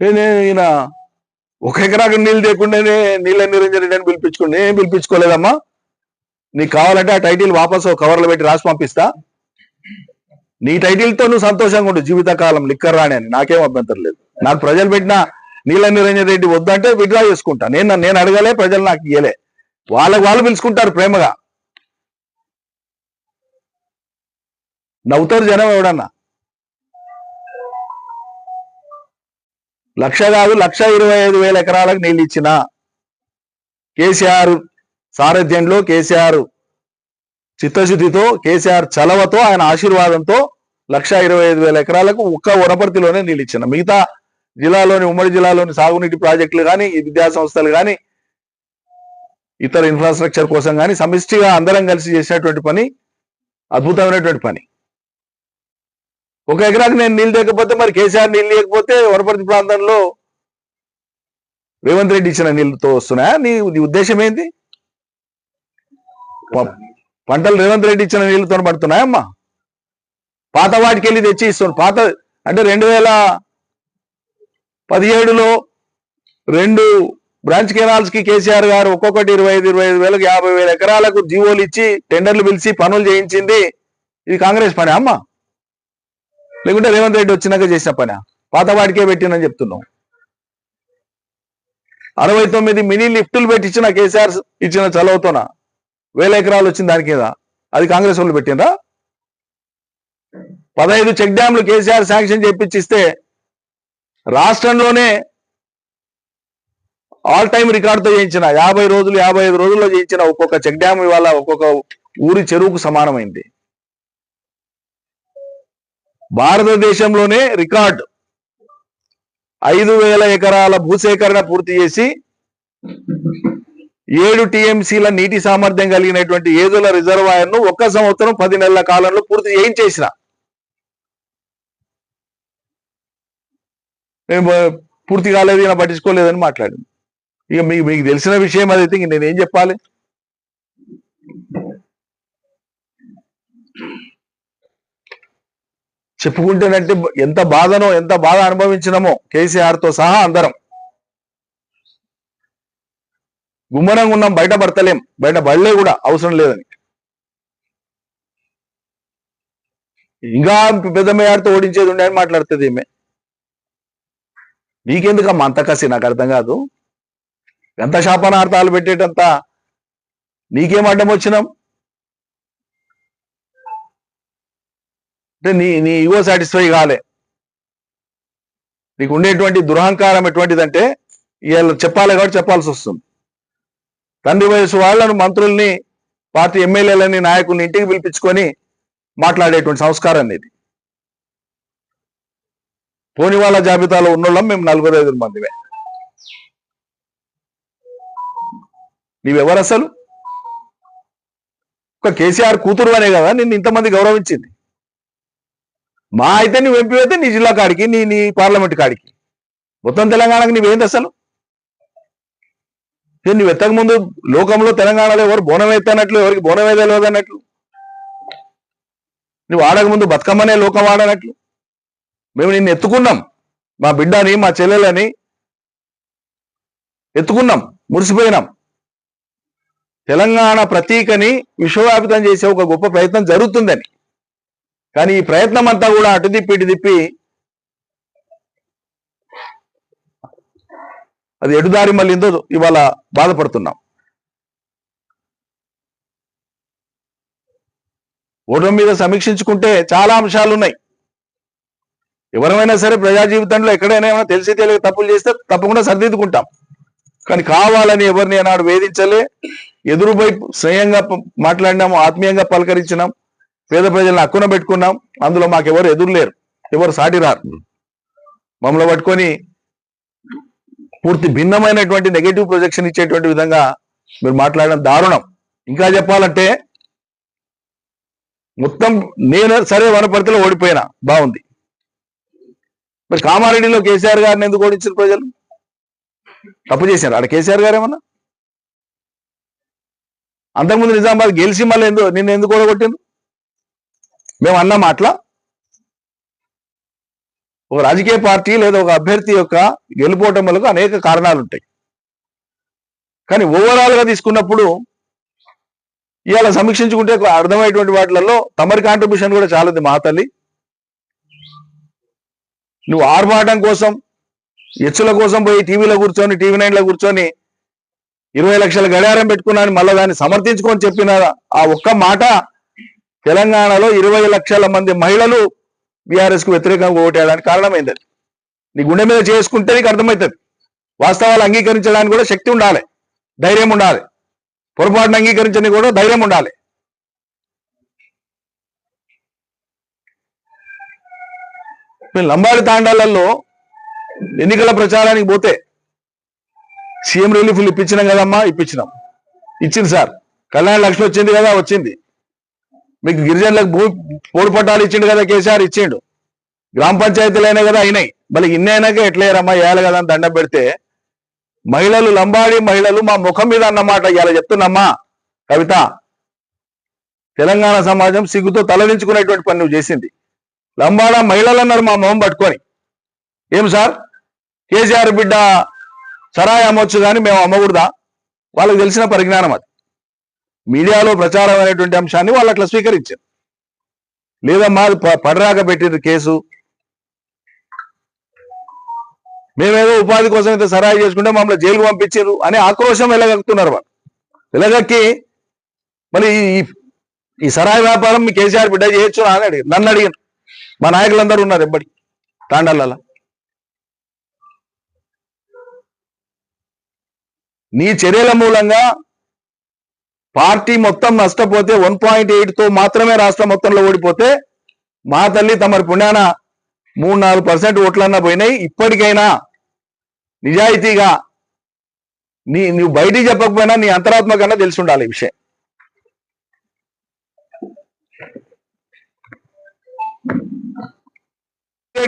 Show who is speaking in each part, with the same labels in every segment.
Speaker 1: ఈయన ఒక ఎకరాకు నీళ్ళు లేకుండానే నీళ్ళ నిరంజన్ రెడ్డి అని పిలిపించుకోండి. నేను పిలిపించుకోలేదమ్మా. నీకు కావాలంటే ఆ టైటిల్ వాపసు కవర్లో పెట్టి రాసి పంపిస్తా. నీ టైటిల్తో నువ్వు సంతోషంగా ఉండు జీవితకాలం, లిక్కర్ రాని అని. నాకేం అభ్యంతరం లేదు. నాకు ప్రజలు పెట్టిన నీళ్ళ నిరంజన్ రెడ్డి వద్దంటే విత్డ్రా చేసుకుంటా. నేను అడగలే, ప్రజలు నాకు ఇయ్యలే. వాళ్ళు పిలుచుకుంటారు ప్రేమగా. నవ్వుతారు జనం. ఎవడన్నా 1,00,000 కాదు 1,25,000 ఎకరాలకు నీళ్ళు ఇచ్చిన కేసీఆర్ సారథ్యంలో, కేసీఆర్ చిత్తశుద్ధితో, కేసీఆర్ చలవతో, ఆయన ఆశీర్వాదంతో 1,25,000 ఎకరాలకు ఒక్క వనపర్తిలోనే నీళ్ళు ఇచ్చిన. మిగతా జిల్లాలోని, ఉమ్మడి జిల్లాలోని సాగునీటి ప్రాజెక్టులు కానీ, విద్యా సంస్థలు కానీ, ఇతర ఇన్ఫ్రాస్ట్రక్చర్ కోసం కానీ సమిష్టిగా అందరం కలిసి చేసినటువంటి పని అద్భుతమైనటువంటి పని. ఒక ఎకరాకి నేను నీళ్ళు లేకపోతే, మరి కేసీఆర్ నీళ్ళు లేకపోతే వనపర్తి ప్రాంతంలో రేవంత్ రెడ్డి ఇచ్చిన నీళ్ళతో వస్తున్నాయా? నీ ఉద్దేశం ఏంటి? పంటలు రేవంత్ రెడ్డి ఇచ్చిన నీళ్ళతో పడుతున్నాయమ్మా? పాత వాటికి వెళ్ళి తెచ్చి ఇస్తున్నాడు. పాత అంటే 2017లో 2 బ్రాంచ్ కెనాల్స్ కి కేసీఆర్ గారు ఒక్కొక్కటి 25,000 50,000 ఎకరాలకు జీవోలు ఇచ్చి టెండర్లు పిలిచి పనులు చేయించింది. ఇది కాంగ్రెస్ పని అమ్మా? లేకుంటే రేవంత్ రెడ్డి వచ్చినాక చేసిన పని? పాత వాటికే పెట్టినని చెప్తున్నాం. 69 మినీ లిఫ్టులు పెట్టించిన కేసీఆర్ ఇచ్చిన చలవతోన 1,000 ఎకరాలు వచ్చింది దాని కింద. అది కాంగ్రెస్ వాళ్ళు పెట్టినరా? 15 చెక్ డ్యాంలు కేసీఆర్ శాంక్షన్ చేపించిస్తే రాష్ట్రంలోనే ఆల్ టైమ్ రికార్డుతో చేయించిన 50 రోజులు 55 రోజుల్లో చేయించిన ఒక్కొక్క చెక్ డ్యామ్ ఇవాళ ఒక్కొక్క ఊరి చెరువుకు సమానమైంది. భారతదేశంలోనే రికార్డు 5,000 ఎకరాల భూసేకరణ పూర్తి చేసి 7 టీఎంసీల నీటి సామర్థ్యం కలిగినటువంటి ఏదుల రిజర్వాయర్ ను 1 సంవత్సరం 10 నెలల కాలంలో పూర్తి చేయించేసిన. మేము పూర్తి కాలేదు, ఈయన పట్టించుకోలేదని మాట్లాడింది. ఇక మీకు తెలిసిన విషయం అదైతే ఇంక నేనేం చెప్పాలి? చెప్పుకుంటేనంటే ఎంత బాధ అనుభవించినామో కేసీఆర్తో సహా అందరం. గుమ్మరంగా ఉన్నాం, బయట పడతలేం, బయట పడలే కూడా అవసరం లేదని. ఇంకా పెద్ద మేయాడితో ఓడించేది ఉండే అని మాట్లాడుతుంది ఈమె. నీకెందుకమ్మా అంత కసి? నాకు అర్థం కాదు. ఎంత శాపనార్థాలు పెట్టేటంత నీకేం అడ్డం వచ్చినాం? అంటే నీ ఈగో సాటిస్ఫై కాలే. నీకు ఉండేటువంటి దురహంకారం ఎటువంటిదంటే ఇవాళ చెప్పాలి కాబట్టి చెప్పాల్సి వస్తుంది. తండ్రి వయసు వాళ్ళను, మంత్రుల్ని, పార్టీ ఎమ్మెల్యేలని, నాయకుల్ని ఇంటికి పిలిపించుకొని మాట్లాడేటువంటి సంస్కారం అనేది. పోని వాళ్ళ జాబితాలో ఉన్నోళ్ళం మేము 4-5 మందిమే. నీవెవరు అసలు? ఒక కేసీఆర్ కూతురు అనే కదా నిన్ను ఇంతమంది గౌరవించింది. మా అయితే నువ్వు ఎంపీ అయితే నీ జిల్లా కాడికి, నీ పార్లమెంట్ కాడికి, మొత్తం తెలంగాణకి నీవేంది అసలు? నువ్వు ఎత్తక ముందు లోకంలో తెలంగాణలో ఎవరు బోనం ఎత్తనట్లు, ఎవరికి బోనం తెలియదు అన్నట్లు, నువ్వు ఆడక ముందు బతుకమ్మనే లోకం ఆడనట్లు. మేము నిన్ను ఎత్తుకున్నాం, మా బిడ్డని, మా చెల్లెలని ఎత్తుకున్నాం, మురిసిపోయినాం. తెలంగాణ ప్రతీకని విశ్వవ్యాపితం చేసే ఒక గొప్ప ప్రయత్నం జరుగుతుందని. కానీ ఈ ప్రయత్నం అంతా కూడా అటు తిప్పి ఇటు తిప్పి అది ఎడుదారి మళ్ళీందో ఇవాళ బాధపడుతున్నాం. ఓటమి మీద సమీక్షించుకుంటే చాలా అంశాలు ఉన్నాయి. ఎవరైనా సరే ప్రజా జీవితంలో ఎక్కడైనా ఏమైనా తెలిసి తెలియక తప్పులు చేస్తే తప్పకుండా సరిదిద్దుకుంటాం. కానీ కావాలని ఎవరిని అన్నాడు వేధించలే. ఎదురుపై స్నేహంగా మాట్లాడినాము, ఆత్మీయంగా పలకరించినాం, పేద ప్రజలను హక్కున పెట్టుకున్నాం. అందులో మాకెవరు ఎదురులేరు, ఎవరు సాటి రారు. మమ్మల్ని పట్టుకొని పూర్తి భిన్నమైనటువంటి నెగటివ్ ప్రొజెక్షన్ ఇచ్చేటువంటి విధంగా మీరు మాట్లాడడం దారుణం. ఇంకా చెప్పాలంటే మొత్తం నేను సరే వనపర్తిలో ఓడిపోయినా బాగుంది, మరి కామారెడ్డిలో కేసీఆర్ గారిని ఎందుకు ఓడించారు ప్రజలు? తప్పు చేశారు ఆడ కేసీఆర్ గారు ఏమన్నా? అంతకుముందు నిజామాబాద్ గెలిచి మళ్ళీ నిన్ను ఎందుకు ఓడగొట్టిండ్రు? మేము అన్న మాటల ఒక రాజకీయ పార్టీ లేదా ఒక అభ్యర్థి యొక్క గెలుపోటములకు అనేక కారణాలు ఉంటాయి. కానీ ఓవరాల్ గా తీసుకున్నప్పుడు ఇవాళ సమీక్షించుకుంటే అర్థమయ్యేటువంటి వాటిలలో తమరి కాంట్రిబ్యూషన్ కూడా చాలా ఉంది. మా తల్లి, నువ్వు ఆర్భాటం కోసం ఎచ్చుల కోసం పోయి టీవీలో కూర్చొని టీవీ 9లో కూర్చొని 20 లక్షల గడియారం పెట్టుకున్నాను మళ్ళీ దాన్ని సమర్థించుకొని చెప్పిన ఆ ఒక్క మాట తెలంగాణలో 20 లక్షల మంది మహిళలు బీఆర్ఎస్ కు వ్యతిరేకంగా ఓటేయడానికి కారణమైంది. నీ గుండె మీద చేసుకుంటే నీకు అర్థమవుతుంది. వాస్తవాలు అంగీకరించడానికి కూడా శక్తి ఉండాలి, ధైర్యం ఉండాలి. పొరపాటును అంగీకరించడానికి కూడా ధైర్యం ఉండాలి. లంబాడి తాండాలలో ఎన్నికల ప్రచారానికి పోతే సీఎం రిలీఫ్లు ఇప్పించినాం కదమ్మా, ఇచ్చింది సార్. కళ్యాణ లక్ష్మి వచ్చింది కదా, వచ్చింది. మీకు గిరిజనులకు పోడు పట్టాలు ఇచ్చిండు కదా కేసీఆర్, ఇచ్చిండు. గ్రామ పంచాయతీలు అయినా కదా అయినాయి. మళ్ళీ ఇన్నైనాక ఎట్లేరమ్మా వేయాలి కదా అని దండం పెడితే మహిళలు, లంబాడి మహిళలు మా ముఖం మీద అన్నమాట ఇలా చెప్తున్నమ్మా కవిత, తెలంగాణ సమాజం సిగ్గుతో తలదించుకునేటువంటి పని నువ్వు చేసింది. లంబాడ మహిళలు అన్నారు మా మొహం పట్టుకొని, ఏం సార్ కేసీఆర్ బిడ్డ సరాయి అమ్మొచ్చు కానీ మేము అమ్మకూడదా? వాళ్ళకి తెలిసిన పరిజ్ఞానం అది. మీడియాలో ప్రచారం అనేటువంటి అంశాన్ని వాళ్ళు అట్లా స్వీకరించారు. లేదమ్మా పడరాక పెట్టిండ్రు కేసు, మేమేదో ఉపాధి కోసం అయితే సరాయి చేసుకుంటే మమ్మల్ని జైలుకు పంపించారు అని ఆక్రోశం వెళ్ళగక్కుతున్నారు. వాళ్ళు వెళ్ళగక్కి మళ్ళీ ఈ సరాయి వ్యాపారం మీ కేసీఆర్ బిడ్డ చేయొచ్చు అని అడిగారు. నన్ను అడిగారు, మా నాయకులందరూ ఉన్నారు ఎప్పటి తాండాలలో. నీ చర్యల మూలంగా పార్టీ మొత్తం నష్టపోతే 1.8తో మాత్రమే రాష్ట్రం మొత్తంలో ఓడిపోతే మా తల్లి తమరి పుణ్యాన 3-4% ఓట్లన్నా పోయినాయి. ఇప్పటికైనా నిజాయితీగా నువ్వు బయటికి చెప్పకపోయినా నీ అంతరాత్మ కన్నా తెలిసి ఉండాలి ఈ విషయం.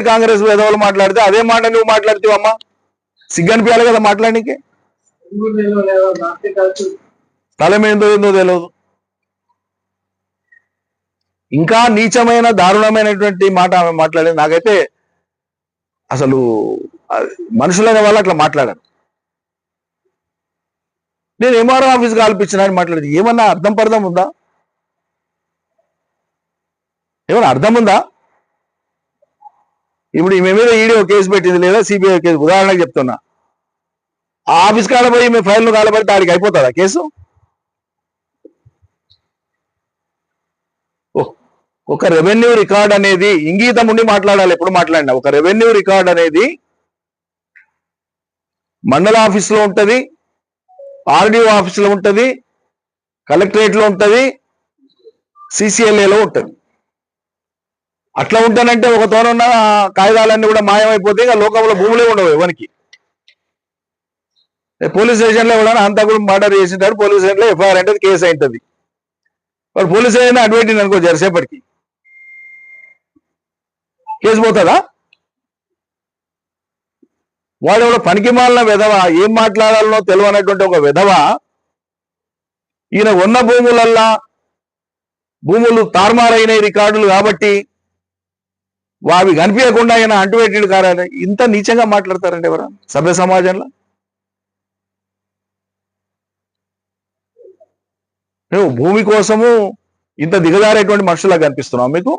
Speaker 1: కాంగ్రెస్ విధవలు మాట్లాడితే అదే మాట నువ్వు మాట్లాడుతావమ్మా, సిగ్గనిపించాలి కదా మాట్లాడడానికి. స్థలం ఏందో తెలియదు. ఇంకా నీచమైన దారుణమైనటువంటి మాట ఆమె మాట్లాడేది. నాకైతే అసలు మనుషులైన వాళ్ళు అట్లా మాట్లాడారు. నేను ఎంఆర్ఓ ఆఫీస్ కాల్పించిన అని మాట్లాడేది. ఏమన్నా అర్థం ఉందా? ఏమన్నా అర్థం ఉందా? ఇప్పుడు ఈమె మీద ఈడీ కేసు పెట్టింది లేదా సిబిఐ కేసు, ఉదాహరణకు చెప్తున్నా. ఆ ఆఫీస్ కాలపోయి ఈమె ఫైల్ను కాలబడితే ఆడికి అయిపోతుందా కేసు? ఒక రెవెన్యూ రికార్డ్ అనేది ఇంగీతం ఉండి మాట్లాడాలి. ఎప్పుడు మాట్లాడినా ఒక రెవెన్యూ రికార్డ్ అనేది మండల ఆఫీసులో ఉంటుంది, ఆర్డీఓ ఆఫీసులో ఉంటుంది, కలెక్టరేట్లో ఉంటుంది, సిసిఎల్ఏలో ఉంటుంది. అట్లా ఉంటానంటే ఒక తోనున్న కాగితాలన్నీ కూడా మాయమైపోతే ఇక లోకంలో భూములే ఉండవు ఎవరికి. పోలీస్ స్టేషన్లో ఎవరైనా అంతా కూడా మర్డర్ చేసింటాడు, పోలీస్ స్టేషన్లో ఎఫ్ఐఆర్ అంటే కేసు అవుతుంది. వాడు పోలీస్ స్టేషన్ అడ్వైట్ అనుకో జరిసేపటికి కేసు పోతుందా? వాడు ఎవడో పనికి మాలిన విధవ, ఏం మాట్లాడాలనో తెలియనటువంటి ఒక విధవ ఈయన ఉన్న భూములు తారుమారైన రికార్డులు కాబట్టి వావి కనిపించకుండా ఆయన అంటుపెట్టిండు కారాలి. ఇంత నీచంగా మాట్లాడతారండి ఎవరు సభ్య సమాజంలో? నువ్వు భూమి కోసము ఇంత దిగజారేటువంటి మనుషులాగా కనిపిస్తున్నావు మీకు?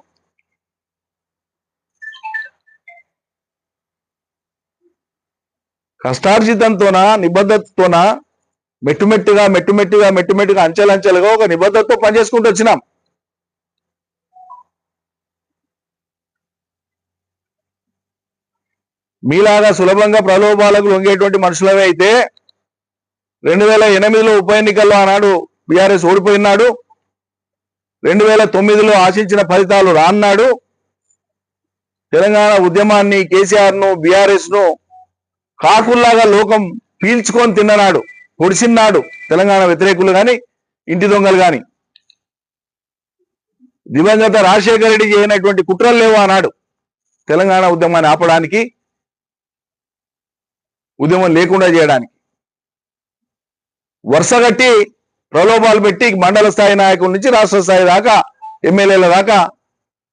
Speaker 1: కష్టార్జితంతోనా నిబద్ధతతోనా మెట్టుమెట్టుగా అంచెలంచెలుగా ఒక నిబద్ధతతో పనిచేసుకుంటూ వచ్చినాం. మీలాగా సులభంగా ప్రలోభాలకు లొంగేటువంటి మనుషులవే అయితే 2008లో ఉప ఎన్నికల్లో ఆనాడు బీఆర్ఎస్ ఓడిపోయినాడు, 2009లో ఆశించిన ఫలితాలు రాన్నాడు. తెలంగాణ ఉద్యమాన్ని, కేసీఆర్ను, బీఆర్ఎస్ను కాకుల్లాగా లోకం పీల్చుకొని తిన్ననాడు, పొడిసిన్నాడు తెలంగాణ వ్యతిరేకులు కానీ ఇంటి దొంగలు కానీ. దివంగత రాజశేఖర రెడ్డి చేయనటువంటి కుట్రలు లేవు ఆనాడు తెలంగాణ ఉద్యమాన్ని ఆపడానికి, ఉద్యమం లేకుండా చేయడానికి. వరుసగట్టి ప్రలోభాలు పెట్టి మండల స్థాయి నాయకుల నుంచి రాష్ట్ర స్థాయి దాకా, ఎమ్మెల్యేల దాకా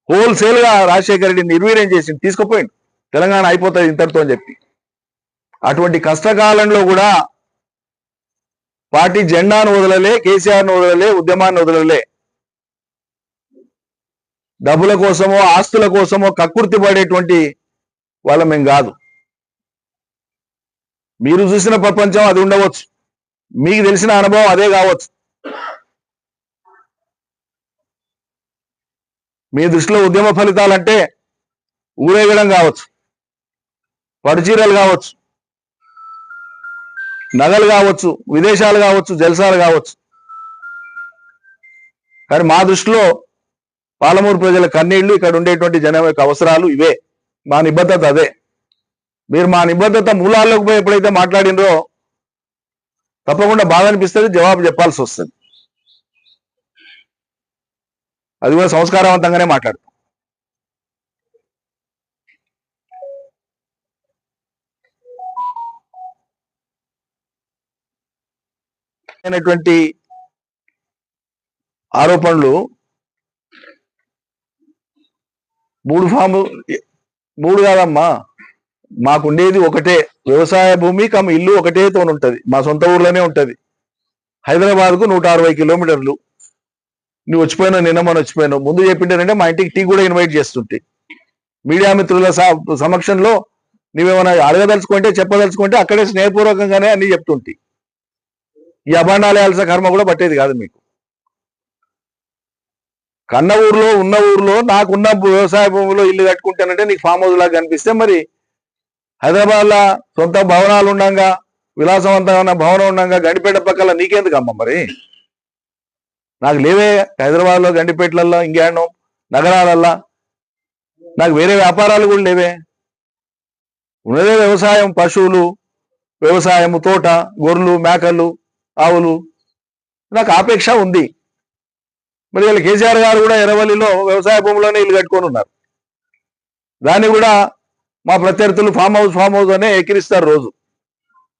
Speaker 1: హోల్సేల్ గా రాజశేఖర రెడ్డిని నిర్వీర్యం చేసి తీసుకుపోయింది. తెలంగాణ అయిపోతుంది ఇంతటితో అని చెప్పి. అటువంటి కష్టకాలంలో కూడా పార్టీ జెండాను వదలలే, కేసీఆర్ను వదలలే, ఉద్యమాన్ని వదలలే. డబ్బుల కోసమో ఆస్తుల కోసమో కక్కుర్తి పడేటువంటి వాళ్ళ మేము కాదు. మీరు చూసిన ప్రపంచం అది ఉండవచ్చు, మీకు తెలిసిన అనుభవం అదే కావచ్చు. మీ దృష్టిలో ఉద్యమ ఫలితాలంటే ఊరేగడం కావచ్చు, పడుచీరలు కావచ్చు, నగలు కావచ్చు, విదేశాలు కావచ్చు, జల్సాలు కావచ్చు. కానీ మా దృష్టిలో పాలమూరు ప్రజల కన్నీళ్లు, ఇక్కడ ఉండేటువంటి జనం యొక్క అవసరాలు ఇవే. మా నిబద్ధత అదే. మీరు మా నిబద్ధత మూలాల్లోకి పోయి ఎప్పుడైతే మాట్లాడినరో తప్పకుండా బాధ అనిపిస్తుంది, జవాబు చెప్పాల్సి వస్తుంది. అది కూడా సంస్కారవంతంగానే మాట్లాడతాం. అయినటువంటి ఆరోపణలు మూడు కాదమ్మా, మాకుండేది ఒకటే వ్యవసాయ భూమి కమ్ ఇల్లు ఒకటేతో ఉంటది. మా సొంత ఊర్లోనే ఉంటది. హైదరాబాద్కు 160 కిలోమీటర్లు. నువ్వు వచ్చిపోయినావు, నిన్న మనం వచ్చిపోయినావు. ముందు చెప్పింటారంటే మా ఇంటికి టీ కూడా ఇన్వైట్ చేస్తుంటే, మీడియా మిత్రుల సమక్షంలో నువ్వేమైనా అడగదలుచుకుంటే చెప్పదలుచుకుంటే అక్కడే స్నేహపూర్వకంగానే అన్ని చెప్తుంటే, ఈ అభాండాలు వేయాల్సిన కర్మ కూడా పట్టేది కాదు మీకు. కన్న ఊర్లో ఉన్న ఊర్లో నాకున్న వ్యవసాయ భూమిలో ఇల్లు కట్టుకుంటానంటే నీకు ఫామ్ హౌస్ లాగా కనిపిస్తే, మరి హైదరాబాద్లో సొంత భవనాలు ఉండంగా, విలాసవంతమైన భవనం ఉండంగా గండిపేట పక్కల నీకెందుకు అమ్మ? మరి నాకు లేవే హైదరాబాద్లో, గండిపేటలలో, ఇంకేనో నగరాలల్లా నాకు వేరే వ్యాపారాలు కూడా లేవే. ఉన్నదే వ్యవసాయం, పశువులు, వ్యవసాయము, తోట, గొర్రెలు, మేకలు, ఆవులు. నాకు ఆపేక్ష ఉంది. మరి వీళ్ళు కేసీఆర్ గారు కూడా ఎర్రవల్లిలో వ్యవసాయ భూమిలోనే ఇల్లు కట్టుకొని ఉన్నారు. దాన్ని కూడా మా ప్రత్యర్థులు ఫామ్ హౌస్ అనే ఎక్కిరిస్తారు రోజు.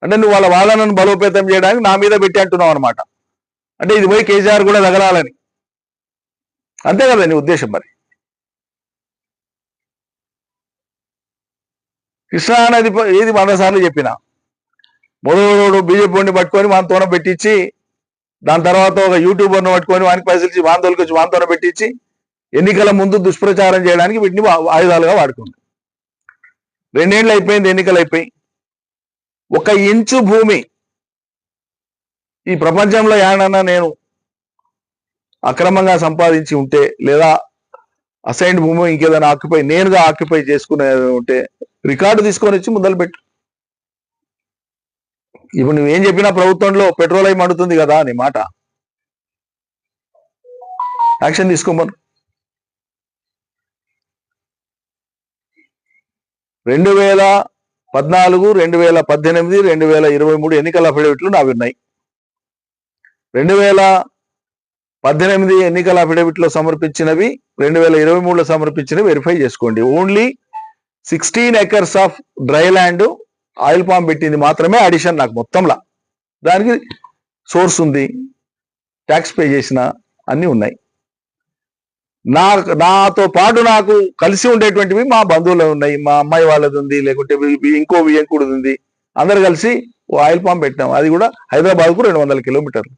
Speaker 1: అంటే నువ్వు వాళ్ళ వాదనను బలోపేతం చేయడానికి నా మీద పెట్టి అంటున్నావు అనమాట. అంటే ఇది పోయి కేసీఆర్ కూడా తగలాలని, అంతే కదా నీ ఉద్దేశం? మరి కృష్ణా నది ఏది 100 సార్లు చెప్పినా, మొదలు బీజేపీ వాడిని పట్టుకొని వానితోన పెట్టించి, దాని తర్వాత ఒక యూట్యూబర్ను పట్టుకొని వానికి పైసలు ఇచ్చి వాంతోళ్ళకి వచ్చి వాంతోన పెట్టించి ఎన్నికల ముందు దుష్ప్రచారం చేయడానికి వీటిని ఆయుధాలుగా వాడుకుంది. 2 ఏళ్ళు అయిపోయింది, ఎన్నికలు అయిపోయి. 1 ఇంచు భూమి ఈ ప్రపంచంలో ఏడన్నా నేను అక్రమంగా సంపాదించి ఉంటే, లేదా అసైన్డ్ భూమి ఇంకేదైనా నేనుగా ఆక్యుపై చేసుకునే ఉంటే రికార్డు తీసుకొని వచ్చి మొదలుపెట్టు. ఇప్పుడు నువ్వేం చెప్పినా ప్రభుత్వంలో పెట్రోల్ అయి మండుతుంది కదా నీ మాట. యాక్షన్ తీసుకోమను. 2014, 2018, 2023 ఎన్నికల అఫిడవిట్లు నావి ఉన్నాయి. 2018 ఎన్నికల అఫిడవిట్లో సమర్పించినవి, 2023లో సమర్పించినవి వెరిఫై చేసుకోండి. Only 16 acres of dry land oil palm పెట్టింది మాత్రమే అడిషన్ నాకు మొత్తంలా. దానికి సోర్స్ ఉంది, ట్యాక్స్ పే చేసిన అన్ని ఉన్నాయి. నాతో పాటు నాకు కలిసి ఉండేటువంటివి మా బంధువులు ఉన్నాయి, మా అమ్మాయి వాళ్ళది ఉంది, లేకుంటే ఇంకో వియంకుడిది ఉంది. అందరు కలిసి ఆయిల్ పామ్ పెట్టినాం. అది కూడా హైదరాబాద్కు 200 కిలోమీటర్లు.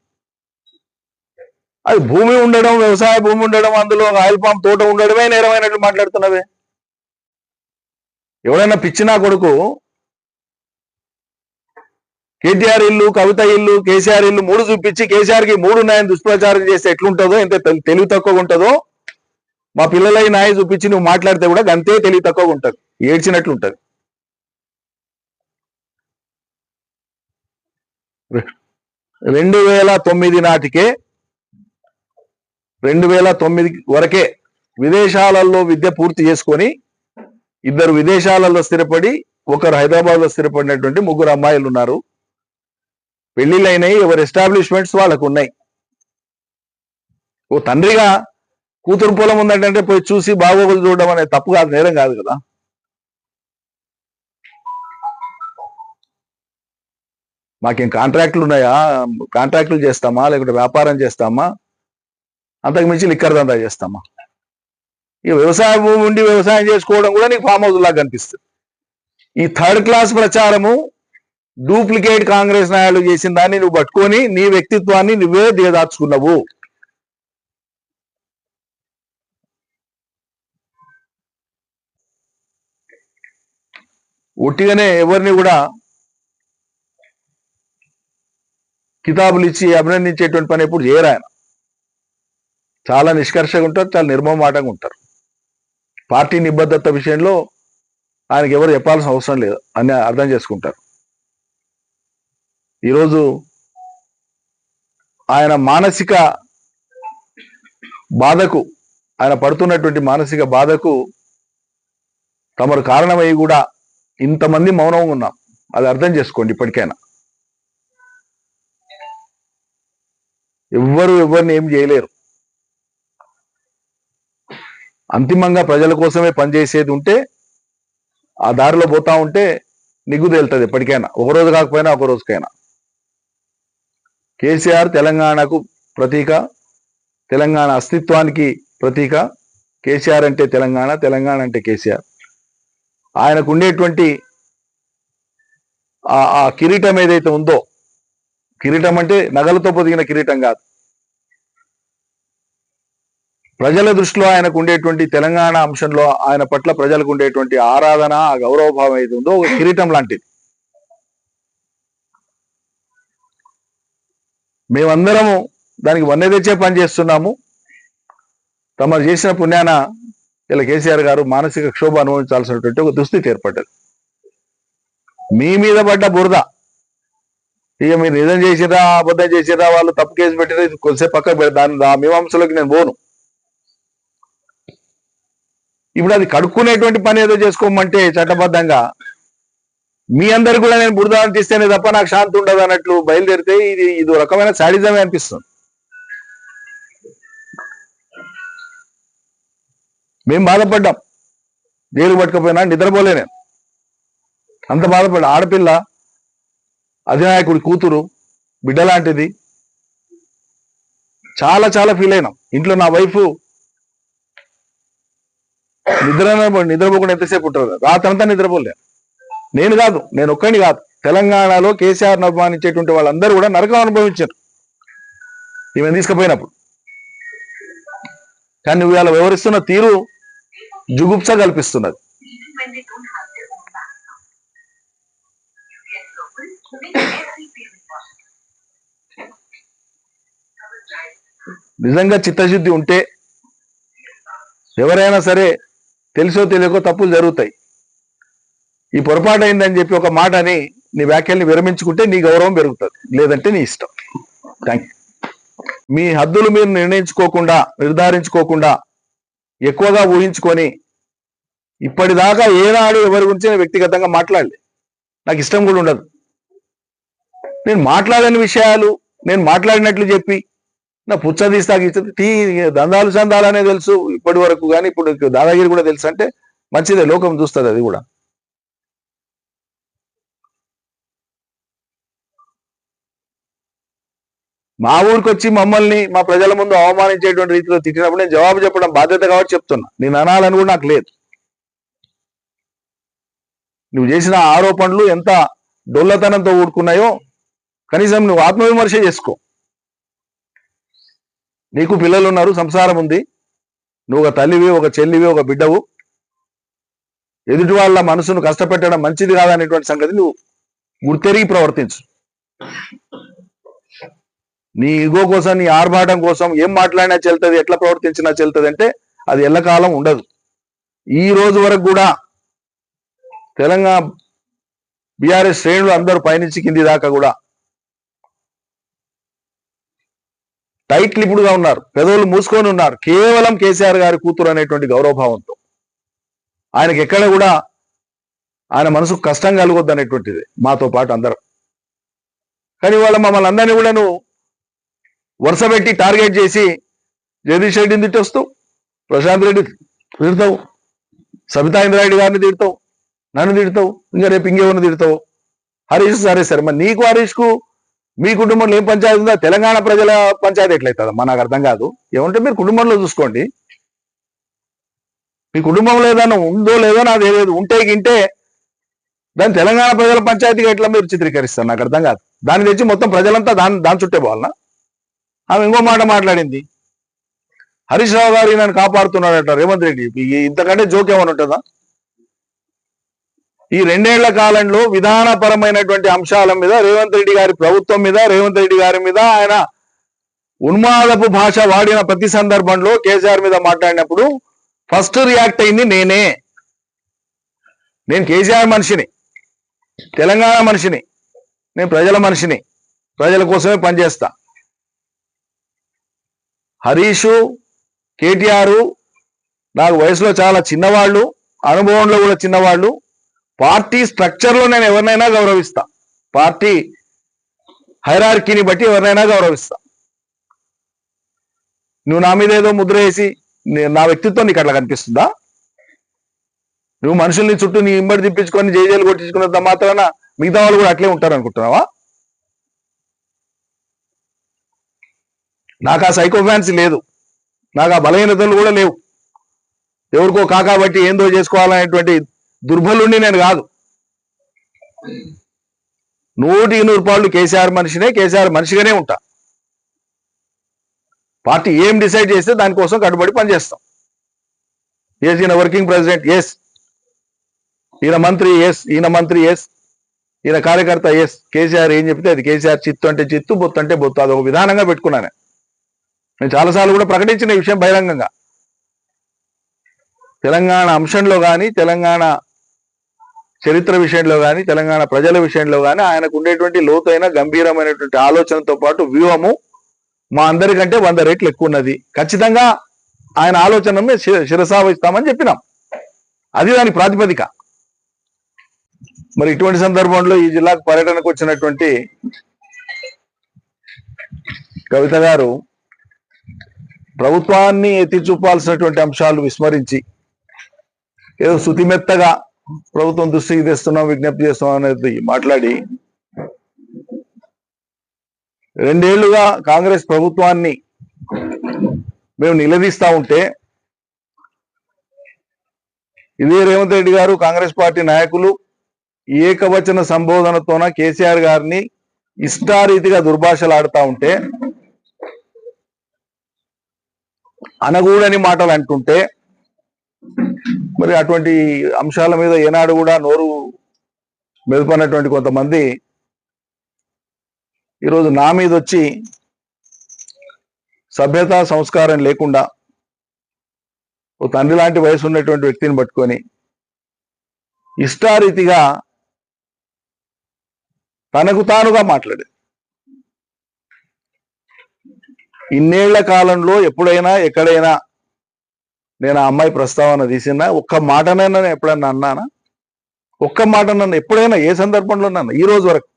Speaker 1: అది భూమి ఉండడం, వ్యవసాయ భూమి ఉండడం, అందులో ఆయిల్ పామ్ తోట ఉండడమే నేరమైనట్లు మాట్లాడుతున్నవే. ఎవడైనా పిచ్చినా కొడుకు కేటీఆర్ ఇల్లు, కవిత ఇల్లు, కేసీఆర్ ఇల్లు 3 చూపించి కేసీఆర్కి 3 ఉన్నాయని దుష్ప్రచారం చేస్తే ఎట్లుంటుందో, ఎంత తెలివి తక్కువగా ఉంటుందో, మా పిల్లలై నాయ చూపించి నువ్వు మాట్లాడితే కూడా అంతే తెలివి తక్కువగా ఉంటుంది, ఏడ్చినట్లుంటది. 2009 నాటికే, 2009 వరకే విదేశాలలో విద్య పూర్తి చేసుకొని 2 విదేశాలలో స్థిరపడి 1 హైదరాబాద్లో స్థిరపడినటువంటి 3 అమ్మాయిలు ఉన్నారు. పెళ్లిళ్ళైనాయి, ఎవరి ఎస్టాబ్లిష్మెంట్స్ వాళ్ళకు ఉన్నాయి. ఓ తండ్రిగా కూతురు పొలం ఉందంటే పోయి చూసి బాగోగులు చూడడం అనేది తప్పు కాదు, నేరం కాదు కదా. మాకేం కాంట్రాక్టులు ఉన్నాయా? కాంట్రాక్టులు చేస్తామా, లేకుంటే వ్యాపారం చేస్తామా, అంతకు మించి లిక్కర్ దందా చేస్తామా? ఇక వ్యవసాయ భూమి ఉండి వ్యవసాయం చేసుకోవడం కూడా నీకు ఫామ్ హౌస్ లాగా కనిపిస్తుంది. ఈ థర్డ్ క్లాస్ ప్రచారము డూప్లికేట్ కాంగ్రెస్ నాయకులు చేసిన దాన్ని నువ్వు పట్టుకొని నీ వ్యక్తిత్వాన్ని నువ్వే దిగదార్చుకున్నావు. ఒట్టిగానే ఎవరిని కూడా కితాబులు ఇచ్చి అభినందించేటువంటి పని ఎప్పుడు చేయరు. ఆయన చాలా నిష్కర్షగా ఉంటారు, చాలా నిర్మమాటంగా ఉంటారు. పార్టీ నిబద్ధత విషయంలో ఆయనకి ఎవరు చెప్పాల్సిన అవసరం లేదు అని అర్థం చేసుకుంటారు. ఈరోజు ఆయన మానసిక బాధకు, ఆయన పడుతున్నటువంటి మానసిక బాధకు తమరు కారణమై కూడా ఇంతమంది మౌనంగా ఉన్నాం. అది అర్థం చేసుకోండి. ఇప్పటికైనా ఎవరిని ఏం చేయలేరు. అంతిమంగా ప్రజల కోసమే పనిచేసేది ఉంటే ఆ దారిలో పోతా ఉంటే నిగ్గు తేలుతుంది ఎప్పటికైనా, ఒకరోజు కాకపోయినా ఒక రోజుకైనా. కేసీఆర్ తెలంగాణకు ప్రతీక, తెలంగాణ అస్తిత్వానికి ప్రతీక. కేసీఆర్ అంటే తెలంగాణ, తెలంగాణ అంటే కేసీఆర్. ఆయనకు ఉండేటువంటి ఆ కిరీటం ఏదైతే ఉందో, కిరీటం అంటే నగలతో పొదిగిన కిరీటం కాదు, ప్రజల దృష్టిలో ఆయనకు ఉండేటువంటి తెలంగాణ అంశంలో ఆయన పట్ల ప్రజలకు ఉండేటువంటి ఆరాధన, ఆ గౌరవభావం ఏది ఉందో ఒక కిరీటం లాంటిది. మేమందరము దానికి వన్నె తెచ్చే పని చేస్తున్నాము. తమరు చేసిన పుణ్యాన ఇలా కేసీఆర్ గారు మానసిక క్షోభ అనుభవించాల్సినటువంటి ఒక దుస్థితి ఏర్పడ్డది. మీ మీద పడ్డ బురద, ఇక మీరు నిజం చేసిరా అబద్ధం చేసిరా, వాళ్ళు తప్పు కేసు పెట్టినా కొద్దిసేపు పక్కకు పెడతాను, ఆ మీమాంసలోకి నేను పోను. ఇప్పుడు అది కడుక్కునేటువంటి పని ఏదో చేసుకోమంటే చట్టబద్ధంగా మీ అందరు కూడా నేను బురద అంటిస్తేనే తప్ప నాకు శాంతి ఉండదు అన్నట్లు బయలుదేరితే ఇది రకమైన శాడిజమే అనిపిస్తుంది. మేము బాధపడ్డాం. జైలు పట్టుకపోయినా నిద్రపోలే నేను, అంత బాధపడ్డా. ఆడపిల్ల, అధినాయకుడి కూతురు, బిడ్డ లాంటిది. చాలా చాలా ఫీల్ అయినాం. ఇంట్లో నా వైఫ్ నిద్రపోకుండా ఎంతసేపు ఉంటారు, రాత్రంతా నిద్రపోలే. నేను కాదు, నేను ఒక్కడిని కాదు, తెలంగాణలో కేసీఆర్ను అభిమానించేటువంటి వాళ్ళందరూ కూడా నరకం అనుభవించారు ఈమె తీసుకుపోయినప్పుడు. కానీ నువ్వు ఇలా వివరిస్తున్న తీరు జుగుప్స కల్పిస్తున్నది. నిజంగా చిత్తశుద్ధి ఉంటే ఎవరైనా సరే తెలుసో తెలియకో తప్పులు జరుగుతాయి. ఈ పొరపాటు అయిందని చెప్పి ఒక మాట అని నీ వ్యాఖ్యల్ని విరమించుకుంటే నీ గౌరవం పెరుగుతుంది, లేదంటే నీ ఇష్టం. Thank you. మీ హద్దులు మీరు నిర్ధారించుకోకుండా ఎక్కువగా ఊహించుకొని ఇప్పటిదాకా ఏనాడు ఎవరి గురించి నేను వ్యక్తిగతంగా మాట్లాడలే. నాకు ఇష్టం కూడా ఉండదు. నేను మాట్లాడని విషయాలు నేను మాట్లాడినట్లు చెప్పి నా పుచ్చదీస్తాకి దందాలు చందాలనే తెలుసు ఇప్పటి వరకు, కానీ ఇప్పుడు దాదాగిరి కూడా తెలుసు అంటే మంచిదే, లోకం చూస్తుంది అది కూడా. మా ఊరికి వచ్చి మమ్మల్ని మా ప్రజల ముందు అవమానించేటువంటి రీతిలో తిట్టినప్పుడు నేను జవాబు చెప్పడం బాధ్యత కాబట్టి చెప్తున్నా. నేను అనాలని కూడా నాకు లేదు. నువ్వు చేసిన ఆరోపణలు ఎంత డొల్లతనంతో ఊడుకున్నాయో కనీసం నువ్వు ఆత్మవిమర్శ చేసుకో. నీకు పిల్లలు ఉన్నారు, సంసారం ఉంది, నువ్వు ఒక తల్లివి, ఒక చెల్లివి, ఒక బిడ్డవు. ఎదుటి వాళ్ళ మనసును కష్టపెట్టడం మంచిది కాదనేటువంటి సంగతి నువ్వు గుర్తెరిగి ప్రవర్తించు. నీ ఈగో కోసం, నీ ఆర్భాటం కోసం ఏం మాట్లాడినా చెల్తుంది, ఎట్లా ప్రవర్తించినా చెల్తుంది అంటే అది ఎల్లకాలం ఉండదు. ఈ రోజు వరకు కూడా తెలంగాణ బీఆర్ఎస్ శ్రేణులు అందరూ పైనుంచి కింది దాకా కూడా టైట్ లిపుడుగా ఉన్నారు, పెదవులు మూసుకొని ఉన్నారు, కేవలం కేసీఆర్ గారి కూతురు అనేటువంటి గౌరవభావంతో. ఆయనకి ఎక్కడ కూడా ఆయన మనసుకు కష్టం కలగొద్దు అనేటువంటిది మాతో పాటు అందరం. కానీ వాళ్ళ మమ్మల్ని అందరినీ కూడా నువ్వు వరుస పెట్టి టార్గెట్ చేసి జగదీష్ రెడ్డిని తిట్టొస్తావు, ప్రశాంత్ రెడ్డి తిడతావు, సబితా ఇంద్రారెడ్డి గారిని తిడతావు, నన్ను తిడతావు, ఇంకా రేపు ఇంకెవరిని తిడతావు. హరీష్ సరే మరి నీకు హరీష్కు మీ కుటుంబంలో ఏం పంచాయతీ ఉందా? తెలంగాణ ప్రజల పంచాయతీ ఎట్లయితుందమ్మా నాకు అర్థం కాదు. ఏమంటే మీరు కుటుంబంలో చూసుకోండి, మీ కుటుంబంలో ఏదైనా ఉందో లేదో నాకు తెలియదు. ఉంటే గింటే దాని తెలంగాణ ప్రజల పంచాయతీగా ఎట్లా మీరు చిత్రీకరిస్తారు? నాకు అర్థం కాదు. దాన్ని తెచ్చి మొత్తం ప్రజలంతా దాని చుట్టే పోవాలనా? ఆమె ఇంకో మాట మాట్లాడింది, హరీష్ రావు గారు నన్ను కాపాడుతున్నాడట రేవంత్ రెడ్డి. ఇంతకంటే జోక్ ఏమైనా ఉంటుందా? ఈ 2 ఏళ్ల కాలంలో విధానపరమైనటువంటి అంశాల మీద రేవంత్ రెడ్డి గారి ప్రభుత్వం మీద, రేవంత్ రెడ్డి గారి మీద ఆయన ఉన్మాదపు భాష వాడిన ప్రతి సందర్భంలో కేసీఆర్ మీద మాట్లాడినప్పుడు ఫస్ట్ రియాక్ట్ అయింది నేనే. నేను కేసీఆర్ మనిషిని, తెలంగాణ మనిషిని, నేను ప్రజల మనిషిని, ప్రజల కోసమే పనిచేస్తా. హరీషు, కేటీఆర్ నాకు వయసులో చాలా చిన్నవాళ్ళు, అనుభవంలో కూడా చిన్నవాళ్ళు. పార్టీ స్ట్రక్చర్లో నేను ఎవరినైనా గౌరవిస్తా, పార్టీ హైరార్కీని బట్టి ఎవరినైనా గౌరవిస్తా. నువ్వు నా మీద ఏదో ముద్ర వేసి నా వ్యక్తిత్వం నీకు అట్లా కనిపిస్తుందా? నువ్వు మనుషుల్ని చుట్టూ నీ ఇంబడి తిప్పించుకొని జైలు కొట్టించుకున్నంత మాత్రాన మిగతా వాళ్ళు కూడా అట్లే ఉంటారు అనుకుంటున్నావా? నాకు ఆ సైకో ఫ్యాన్సీ లేదు, నాకు ఆ బలహీనతలు కూడా లేవు. ఎవరికో కాకాబట్టి ఏందో చేసుకోవాలనేటువంటి దుర్బలుణ్ణి నేను కాదు. 100% కేసీఆర్ మనిషినే, కేసీఆర్ మనిషిగానే ఉంటా. పార్టీ ఏం డిసైడ్ చేస్తే దానికోసం కట్టుబడి పనిచేస్తాం. ఎస్, ఈయన వర్కింగ్ ప్రెసిడెంట్, ఎస్, ఈయన మంత్రి, ఎస్, ఈయన మంత్రి, ఎస్, ఈయన కార్యకర్త, ఎస్. కేసీఆర్ ఏం చెప్తే అది. కేసీఆర్ చిత్తు అంటే చిత్తు, బొత్తు అంటే బొత్తు. అదొక విధానంగా పెట్టుకున్నాను నేను. చాలాసార్లు కూడా ప్రకటించిన ఈ విషయం బహిరంగంగా. తెలంగాణ అంశంలో కానీ, తెలంగాణ చరిత్ర విషయంలో కానీ, తెలంగాణ ప్రజల విషయంలో కానీ ఆయనకు ఉండేటువంటి లోతైన గంభీరమైనటువంటి ఆలోచనతో పాటు వ్యూహము మా అందరికంటే 100 రెట్లు ఎక్కువ ఉన్నది. ఖచ్చితంగా ఆయన ఆలోచనను శిరసావహిస్తామని చెప్పినాం. అది దాని ప్రాతిపదిక. మరి ఇటువంటి సందర్భంలో ఈ జిల్లాకు పర్యటనకు వచ్చినటువంటి కవిత గారు ప్రభుత్వాన్ని ఎత్తి చూపాల్సినటువంటి అంశాలు విస్మరించి ఏదో శుతిమెత్తగా ప్రభుత్వం దృష్టికి తెస్తున్నాం, విజ్ఞప్తి చేస్తున్నాం అనేది మాట్లాడి 2 ఏళ్లుగా కాంగ్రెస్ ప్రభుత్వాన్ని మేము నిలదీస్తా ఉంటే ఇదే రేవంత్ రెడ్డి గారు, కాంగ్రెస్ పార్టీ నాయకులు ఏకవచన సంబోధనతోన కేసీఆర్ గారిని ఇష్టారీతిగా దుర్భాషలాడుతూ ఉంటే, అనగూడని మాటలు అంటుంటే, మరి అటువంటి అంశాల మీద ఏనాడు కూడా నోరు మెదుపన్నటువంటి కొంతమంది ఈరోజు నా మీద వచ్చి సభ్యత సంస్కారం లేకుండా ఓ తండ్రి లాంటి వయసు ఉన్నటువంటి వ్యక్తిని పట్టుకొని ఇష్టారీతిగా తనకు తానుగా మాట్లాడేది. ఇన్నేళ్ల కాలంలో ఎప్పుడైనా ఎక్కడైనా నేను ఆ అమ్మాయి ప్రస్తావన తీసినా ఒక్క మాటనైనా ఎప్పుడన్నా అన్నానా? ఒక్క మాట నన్ను ఎప్పుడైనా ఏ సందర్భంలో నన్ను ఈ రోజు వరకు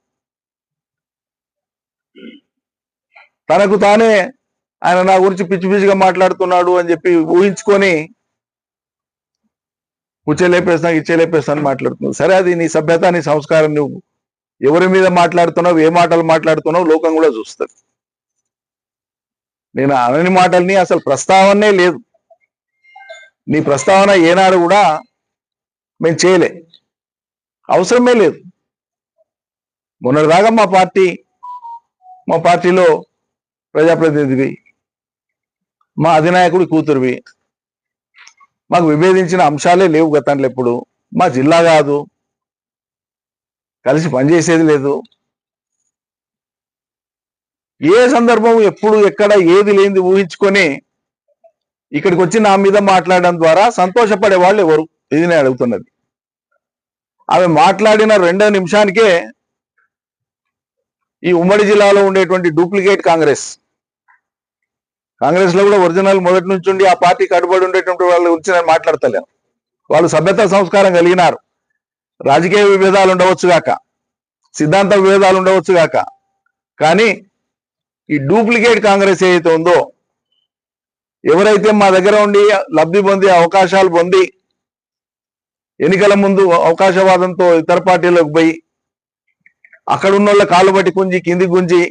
Speaker 1: తనకు తానే ఆయన నా గురించి పిచ్చి పిచ్చిగా మాట్లాడుతున్నాడు అని చెప్పి ఊహించుకొని ఉచ్చేలేపేస్తా ఇచ్చేలేపేస్తాను మాట్లాడుతున్నావు. సరే, అది నీ సభ్యత, నీ సంస్కారం. నువ్వు ఎవరి మీద మాట్లాడుతున్నావు, ఏ మాటలు మాట్లాడుతున్నావు లోకం కూడా చూస్తుంది. నేను అనని మాటల్ని అసలు ప్రస్తావనే లేదు. నీ ప్రస్తావన ఏనాడు కూడా మేము చేయలే, అవసరమే లేదు. మొన్నటిదాకా మా పార్టీలో ప్రజాప్రతినిధివి, మా అధినాయకుడి కూతురువి, మాకు విభేదించిన అంశాలే లేవు గతంలో. ఎప్పుడు మా జిల్లా కాదు, కలిసి పనిచేసేది లేదు. ఏ సందర్భం ఎప్పుడు ఎక్కడ ఏది లేనిది ఊహించుకొని ఇక్కడికి వచ్చి నా మీద మాట్లాడడం ద్వారా సంతోషపడే వాళ్ళు ఎవరు? ఇది నేను అడుగుతున్నది. ఆమె మాట్లాడిన 2 నిమిషానికే ఈ ఉమ్మడి జిల్లాలో ఉండేటువంటి డూప్లికేట్ కాంగ్రెస్ లో కూడా ఒరిజినల్ మొదటి నుంచి ఉండి ఆ పార్టీ కట్టుబడి ఉండేటువంటి వాళ్ళ గురించి నేను మాట్లాడతలేను. వాళ్ళు సభ్యత సంస్కారం కలిగినారు. రాజకీయ విభేదాలు ఉండవచ్చు గాక, సిద్ధాంత విభేదాలు ఉండవచ్చు గాక, కానీ ఈ డూప్లికేట్ కాంగ్రెస్ ఏదైతే ఉందో, ఎవరైతే మా దగ్గర ఉండి లబ్ధి పొంది అవకాశాలు పొంది ఎన్నికల ముందు అవకాశవాదంతో ఇతర పార్టీలకు పోయి అక్కడ ఉన్న వాళ్ళ కాళ్ళు బట్టి గుంజి కింది గుంజి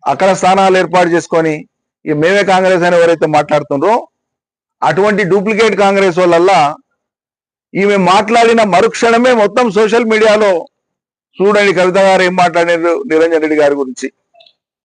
Speaker 1: అక్కడ స్థానాలు ఏర్పాటు చేసుకొని ఇక మేమే కాంగ్రెస్ అని ఎవరైతే మాట్లాడుతున్నారో అటువంటి డూప్లికేట్ కాంగ్రెస్ వాళ్ళల్లా ఈమె మాట్లాడిన మరుక్షణమే మొత్తం సోషల్ మీడియాలో చూడండి కవిత గారు ఏం మాట్లాడారు నిరంజన్ రెడ్డి గారి గురించి.